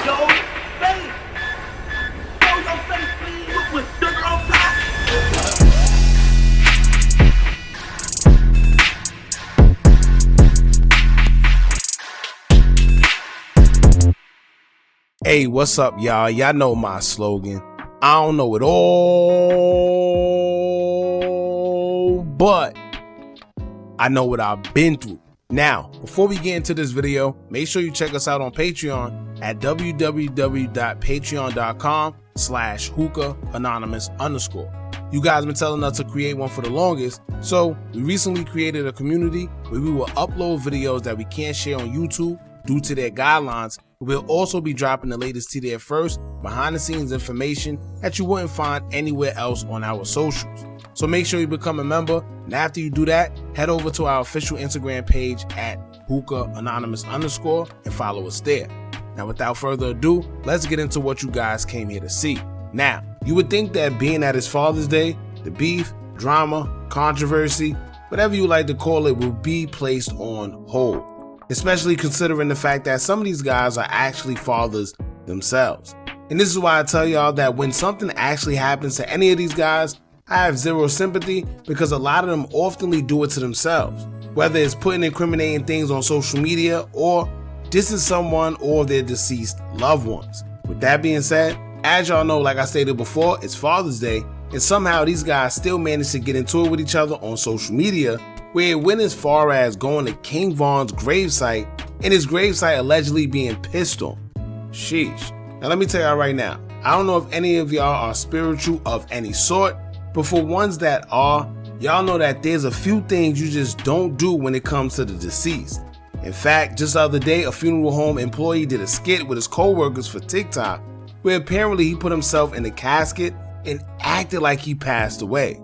Yo, face. Show your face, please. With Durk on top. Hey, what's up, y'all? Y'all know my slogan. I don't know it all, but I know what I've been through. Now, before we get into this video, make sure you check us out on Patreon at www.patreon.com/Hookah Anonymous _. You guys been telling us to create one for the longest, so we recently created a community where we will upload videos that we can't share on YouTube due to their guidelines. We'll also be dropping the latest to there first, behind the scenes information that you wouldn't find anywhere else on our socials. So make sure you become a member, and after you do that, head over to our official Instagram page at Hookah Anonymous _ and follow us there. Now without further ado, let's get into what you guys came here to see. Now, you would think that being that it's Father's Day, the beef, drama, controversy, whatever you like to call it, will be placed on hold. Especially considering the fact that some of these guys are actually fathers themselves. And this is why I tell y'all that when something actually happens to any of these guys, I have zero sympathy, because a lot of them oftenly do it to themselves. Whether it's putting incriminating things on social media or dissing someone or their deceased loved ones. With that being said, as y'all know, like I stated before, it's Father's Day, and somehow these guys still manage to get into it with each other on social media, where it went as far as going to King Von's gravesite and his gravesite allegedly being pissed on. Sheesh. Now let me tell y'all right now, I don't know if any of y'all are spiritual of any sort, but for ones that are, y'all know that there's a few things you just don't do when it comes to the deceased. In fact, just the other day, a funeral home employee did a skit with his co-workers for TikTok, where apparently he put himself in a casket and acted like he passed away.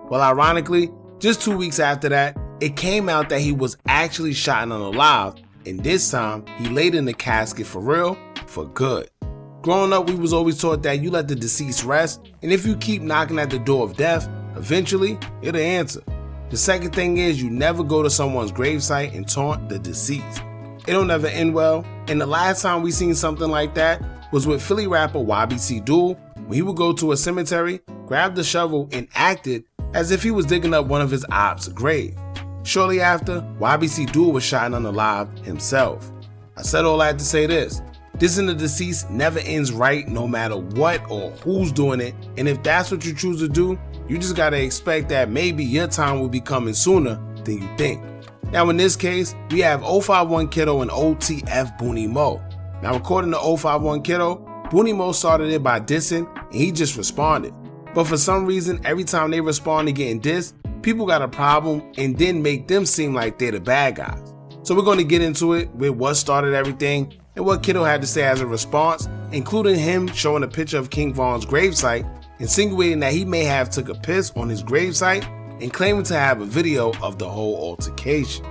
Well, ironically, just 2 weeks after that, it came out that he was actually shot and unalive, and this time he laid in the casket for real, for good. Growing up, we was always taught that you let the deceased rest, and if you keep knocking at the door of death, eventually it'll answer. The second thing is, you never go to someone's gravesite and taunt the deceased. It'll never end well, and the last time we seen something like that was with Philly rapper YBC Duel, when he would go to a cemetery, grab the shovel, and acted as if he was digging up one of his ops' grave. Shortly after, YBC Duel was shot and unalive himself. I said all that to say this: dissing the deceased never ends right, no matter what or who's doing it, and if that's what you choose to do, you just gotta expect that maybe your time will be coming sooner than you think. Now in this case, we have 051 Kiddo and OTF Boonie Moe. Now according to 051 Kiddo, Boonie Moe started it by dissing, and he just responded. But for some reason, every time they respond to getting dissed, people got a problem and then make them seem like they're the bad guys. So we're going to get into it with what started everything and what Kiddo had to say as a response, including him showing a picture of King Von's gravesite, insinuating that he may have took a piss on his gravesite, and claiming to have a video of the whole altercation.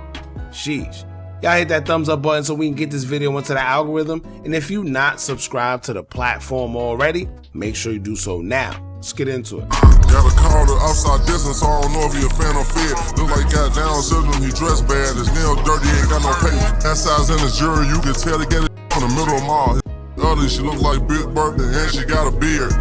Sheesh. Y'all hit that thumbs up button so we can get this video into the algorithm, and if you not subscribed to the platform already, make sure you do so now. Let's get into it. Gotta call the outside distance, so I don't know if he a fan or fear. Look like he got down syndrome, he dressed bad, his nail dirty, ain't got no paper. That size in his jury, you can tell they get it from the middle of mall. Other, she look like Big Bertha and she got a beard.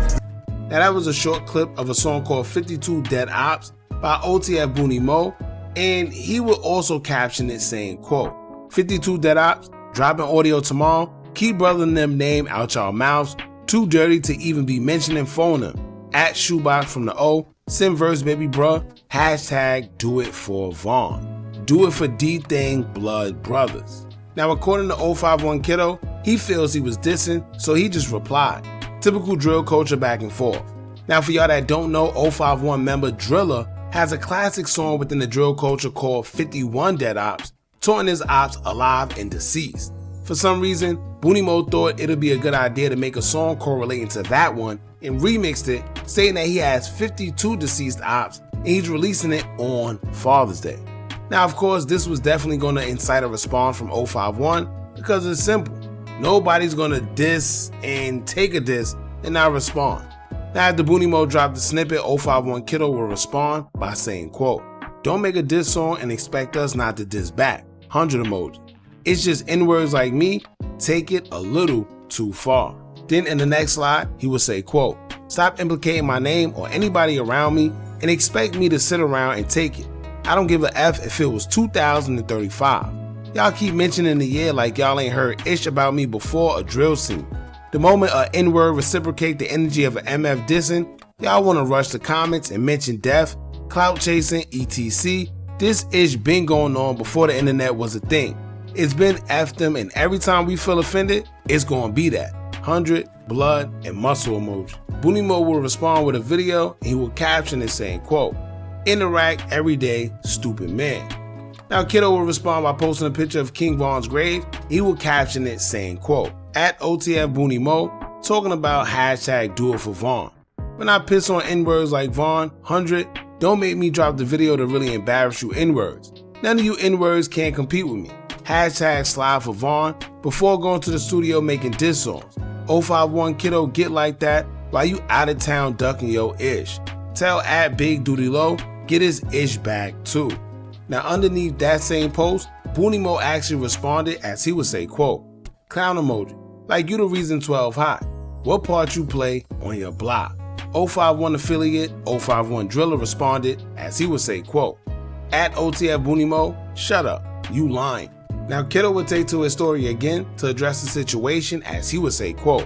Now that was a short clip of a song called 52 Dead Ops by OTF Boonie Moe, and he would also caption it saying, quote, 52 Dead Ops, dropping audio tomorrow, keep brother and them name out y'all mouths, too dirty to even be mentioning phone them. At Shoebox from the O, send verse baby bruh, hashtag do it for Vaughn. Do it for D-Thing Blood Brothers. Now according to 051 Kiddo, he feels he was dissing, so he just replied. Typical drill culture back and forth. Now for y'all that don't know, 051 member Driller has a classic song within the drill culture called 51 Dead Ops, taunting his ops alive and deceased. For some reason, Boonie Moe thought it'd be a good idea to make a song correlating to that one and remixed it, saying that he has 52 deceased ops and he's releasing it on Father's Day. Now of course, this was definitely going to incite a response from 051 because it's simple. Nobody's going to diss and take a diss and not respond. Now after Boonie Moe dropped the snippet, 051 Kiddo will respond by saying, quote, don't make a diss song and expect us not to diss back. 100 emoji. It's just N-words like me, take it a little too far. Then in the next slide, he would say, quote, "Stop implicating my name or anybody around me and expect me to sit around and take it. I don't give a F if it was 2035. Y'all keep mentioning the year like y'all ain't heard ish about me before a drill scene. The moment a N-word reciprocate the energy of an MF dissing, y'all wanna rush the comments and mention death, clout chasing, etc. This ish been going on before the internet was a thing. It's been F them, and every time we feel offended, it's gonna be that 100, blood, and muscle emoji." Boonie Moe will respond with a video and he will caption it saying, quote, "Interact every day, stupid man." Now Kiddo will respond by posting a picture of King Von's grave. He will caption it saying, quote, "At OTF Boonie Moe, talking about hashtag do it for Von. When I piss on N-words like Von, 100, don't make me drop the video to really embarrass you N-words. None of you N-words can't compete with me. Hashtag slide for Von before going to the studio making diss songs. 051 Kiddo get like that while you out of town ducking your ish. Tell at Big Duty Low, get his ish back too." Now underneath that same post, Boonie Moe actually responded as he would say, quote, "Clown emoji, like you the reason 12 hot. What part you play on your block?" 051 affiliate 051 Driller responded as he would say, quote, "At OTF Boonie Moe, shut up, you lying." Now Kiddo would take to his story again to address the situation as he would say, quote,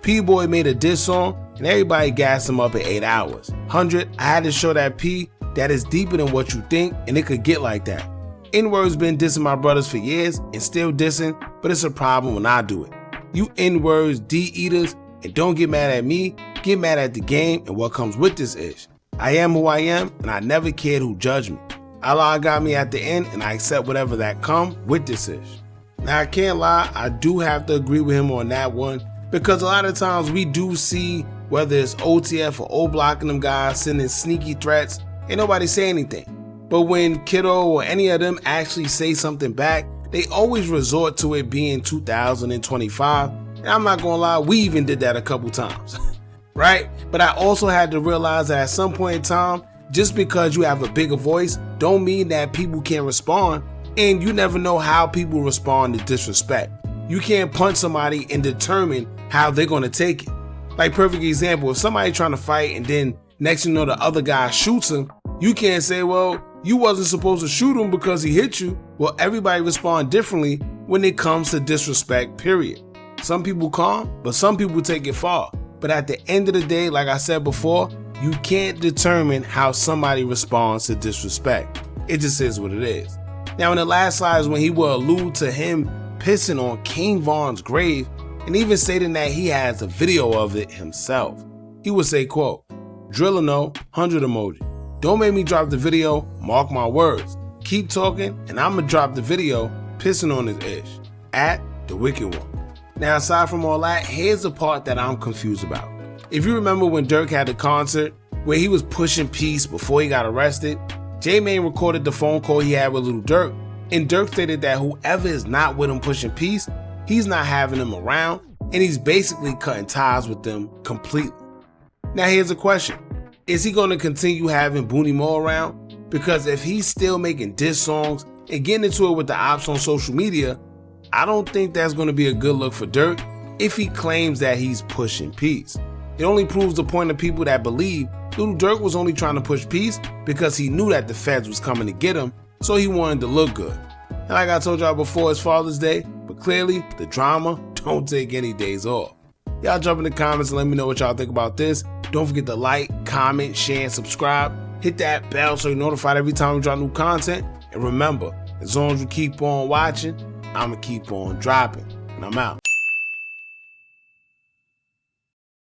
"P-Boy made a diss song and everybody gassed him up in 8 hours. 100, I had to show that P that is deeper than what you think and it could get like that. N-words been dissing my brothers for years and still dissing, but it's a problem when I do it. You N-words, D-eaters, and don't get mad at me, get mad at the game and what comes with this ish. I am who I am and I never cared who judged me. Allah got me at the end and I accept whatever that come with this ish." Now I can't lie, I do have to agree with him on that one because a lot of times we do see whether it's OTF or O-blocking them guys sending sneaky threats, ain't nobody say anything. But when Kiddo or any of them actually say something back, they always resort to it being 2025. And I'm not gonna lie, we even did that a couple times, right? But I also had to realize that at some point in time, just because you have a bigger voice, don't mean that people can't respond. And you never know how people respond to disrespect. You can't punch somebody and determine how they're gonna take it. Like perfect example, if somebody trying to fight and then next thing you know the other guy shoots him, you can't say, well, you wasn't supposed to shoot him because he hit you. Well, everybody respond differently when it comes to disrespect, period. Some people calm, but some people take it far. But at the end of the day, like I said before, you can't determine how somebody responds to disrespect. It just is what it is. Now in the last slide is when he will allude to him pissing on King Von's grave and even stating that he has a video of it himself. He would say, quote, "Driller no, 100 emoji. Don't make me drop the video, mark my words. Keep talking and I'ma drop the video pissing on his ish. At the Wicked One." Now aside from all that, here's the part that I'm confused about. If you remember when Durk had the concert where he was pushing peace before he got arrested, J-Mane recorded the phone call he had with Lil Durk, and Durk stated that whoever is not with him pushing peace, he's not having them around, and he's basically cutting ties with them completely. Now here's a question. Is he going to continue having Boonie Moe around? Because if he's still making diss songs and getting into it with the ops on social media, I don't think that's going to be a good look for Durk if he claims that he's pushing peace. It only proves the point of people that believe Lil Durk was only trying to push peace because he knew that the feds was coming to get him, so he wanted to look good. And like I told y'all before, it's Father's Day, but clearly the drama don't take any days off. Y'all jump in the comments and let me know what y'all think about this. Don't forget to like, comment, share, and subscribe. Hit that bell so you're notified every time we drop new content. And remember, as long as you keep on watching, I'ma keep on dropping. And I'm out.